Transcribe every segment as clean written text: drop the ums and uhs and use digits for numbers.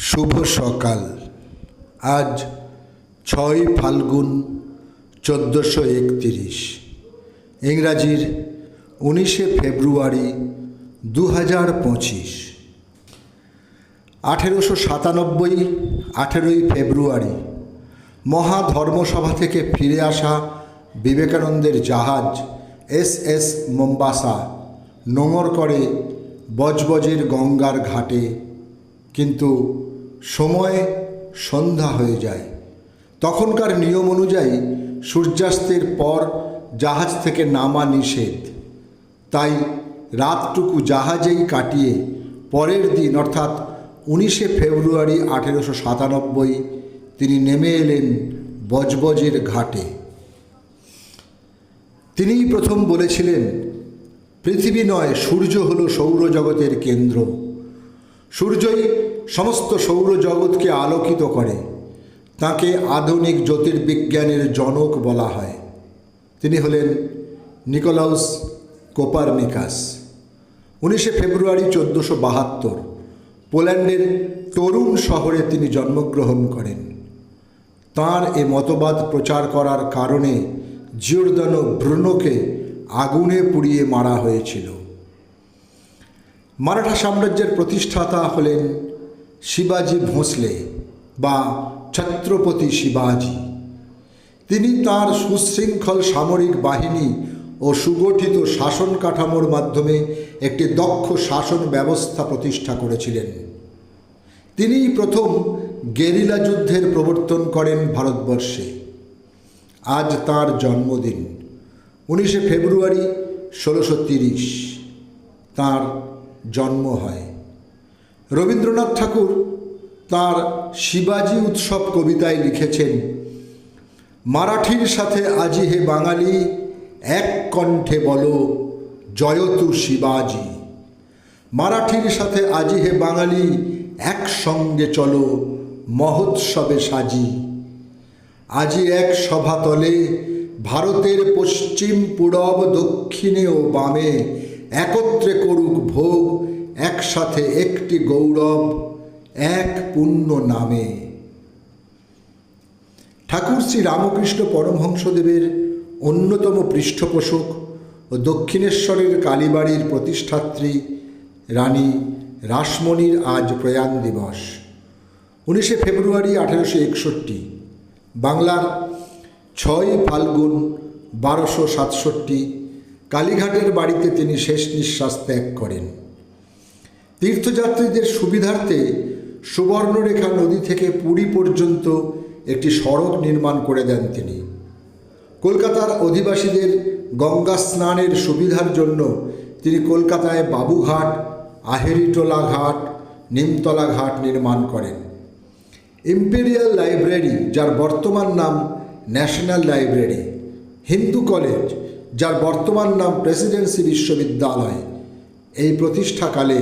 শুভ সকাল। আজ 6 ফাল্গুন 1431, ইংরাজির 19 ফেব্রুয়ারি 2025। 1897 18ই ফেব্রুয়ারি মহাধর্মসভা থেকে ফিরে আসা বিবেকানন্দের জাহাজ SS মোম্বাসা নোঙর করে বজবজের গঙ্গার ঘাটে, কিন্তু সময় সন্ধ্যা হয়ে যায়। তখনকার নিয়ম অনুযায়ী সূর্যাস্তের পর জাহাজ থেকে নামা নিষেধ, তাই রাতটুকু জাহাজেই কাটিয়ে পরের দিন অর্থাৎ 19 ফেব্রুয়ারি 1897 তিনি নেমে এলেন বজবজের ঘাটে। তিনিই প্রথম বলেছিলেন, পৃথিবী নয়, সূর্য হলো সৌরজগতের কেন্দ্র। সূর্যই সমস্ত সৌরজগৎকে আলোকিত করে। তাকে আধুনিক জ্যোতির্বিজ্ঞানের জনক বলা হয়। তিনি হলেন নিকোলাউস কোপারনিকাস। 19 ফেব্রুয়ারি 1472 পোল্যান্ডের তরুণ শহরে তিনি জন্মগ্রহণ করেন। তাঁর এ মতবাদ প্রচার করার কারণে জিওর্দানো ব্রুনোকে আগুনে পুড়িয়ে মারা হয়েছিল। মারাঠা সাম্রাজ্যের প্রতিষ্ঠাতা হলেন শিবাজি ভোঁসলে বা ছত্রপতি শিবাজি। তিনি তাঁর সুশৃঙ্খল সামরিক বাহিনী ও সুগঠিত শাসন কাঠামোর মাধ্যমে একটি দক্ষ শাসন ব্যবস্থা প্রতিষ্ঠা করেছিলেন। তিনিই প্রথম গেরিলা যুদ্ধের প্রবর্তন করেন ভারতবর্ষে। আজ তাঁর জন্মদিন 19 ফেব্রুয়ারি 1630 তাঁর জন্ম হয়। রবীন্দ্রনাথ ঠাকুর তাঁর শিবাজি উৎসব কবিতায় লিখেছেন, মারাঠির সাথে আজি হে বাঙালি, এক কণ্ঠে বলো জয়তু শিবাজি। মারাঠির সাথে আজি হে বাঙালি, একসঙ্গে চলো মহোৎসবে সাজি। আজি এক সভাতলে ভারতের পশ্চিম পূরব দক্ষিণে ও বামে একত্রে করুক ভোগ, একসাথে একটি গৌরব, এক পুণ্য নামে। ঠাকুর শ্রী রামকৃষ্ণ পরমহংসদেবের অন্যতম পৃষ্ঠপোষক ও দক্ষিণেশ্বরের কালীবাড়ির প্রতিষ্ঠাত্রী রানী রাসমণির আজ প্রয়াণ দিবস। 19 ফেব্রুয়ারি 1861 বাংলার 6 ফাল্গুন 1267 কালীঘাটের বাড়িতে তিনি শেষ নিঃশ্বাস ত্যাগ করেন। তীর্থযাত্রীদের সুবিধার্থে সুবর্ণরেখা নদী থেকে পুরী পর্যন্ত একটি সড়ক নির্মাণ করে দেন তিনি। কলকাতার অধিবাসীদের গঙ্গা স্নানের সুবিধার জন্য তিনি কলকাতায় বাবুঘাট, আহেরিটোলা ঘাট, নিমতলা ঘাট নির্মাণ করেন। ইম্পেরিয়াল লাইব্রেরি, যার বর্তমান নাম ন্যাশনাল লাইব্রেরি, হিন্দু কলেজ, যার বর্তমান নাম প্রেসিডেন্সি বিশ্ববিদ্যালয়, এই প্রতিষ্ঠাকালে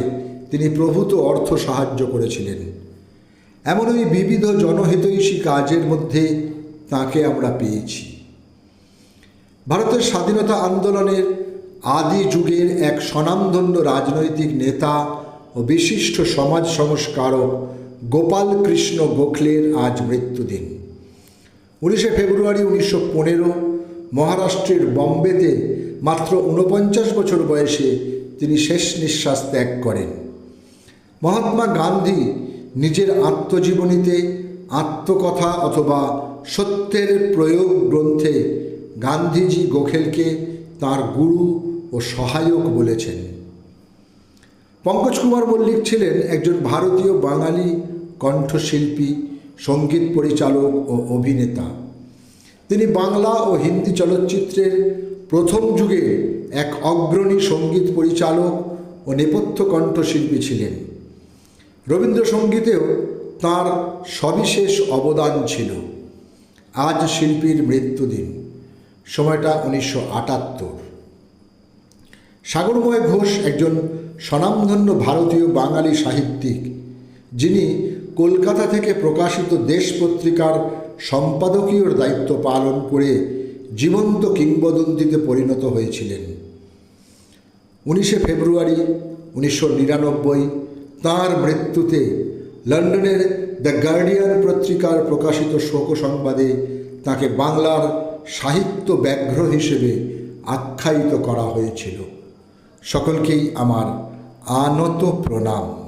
তিনি প্রভূত অর্থ সাহায্য করেছিলেন। এমনই বিবিধ জনহিতৈষী কাজের মধ্যে তাঁকে আমরা পেয়েছি। ভারতের স্বাধীনতা আন্দোলনের আদি যুগের এক স্বনামধন্য রাজনৈতিক নেতা ও বিশিষ্ট সমাজ সংস্কারক গোপাল কৃষ্ণ গোখলের আজ মৃত্যুদিন। 19 ফেব্রুয়ারি 1915 মহারাষ্ট্রের বম্বেতে মাত্র 49 বছর বয়সে তিনি শেষ নিঃশ্বাস ত্যাগ করেন। মহাত্মা গান্ধী নিজের আত্মজীবনীতে আত্মকথা অথবা সত্যের প্রয়োগ গ্রন্থে গান্ধীজি গোখেলকে তাঁর গুরু ও সহায়ক বলেছেন। পঙ্কজ কুমার মল্লিক ছিলেন একজন ভারতীয় বাঙালি কণ্ঠশিল্পী, সঙ্গীত পরিচালক ও অভিনেতা। তিনি বাংলা ও হিন্দি চলচ্চিত্রের প্রথম যুগে এক অগ্রণী সঙ্গীত পরিচালক ও নেপথ্য কণ্ঠশিল্পী ছিলেন। রবীন্দ্রসঙ্গীতেও তাঁর সবিশেষ অবদান ছিল। আজ শিল্পীর মৃত্যুদিন, সময়টা 1978। সাগরময় ঘোষ একজন স্বনামধন্য ভারতীয় বাঙালি সাহিত্যিক, যিনি কলকাতা থেকে প্রকাশিত দেশ পত্রিকার সম্পাদকীয়র দায়িত্ব পালন করে জীবন্ত কিংবদন্তিতে পরিণত হয়েছিলেন। 19 ফেব্রুয়ারি 1999 তাঁর মৃত্যুতে লন্ডনের দ্য গার্ডিয়ান পত্রিকার প্রকাশিত শোক সংবাদে তাকে বাংলার সাহিত্য ব্যাঘ্র হিসেবে আখ্যায়িত করা হয়েছিল। সকলকেই আমার আনত প্রণাম।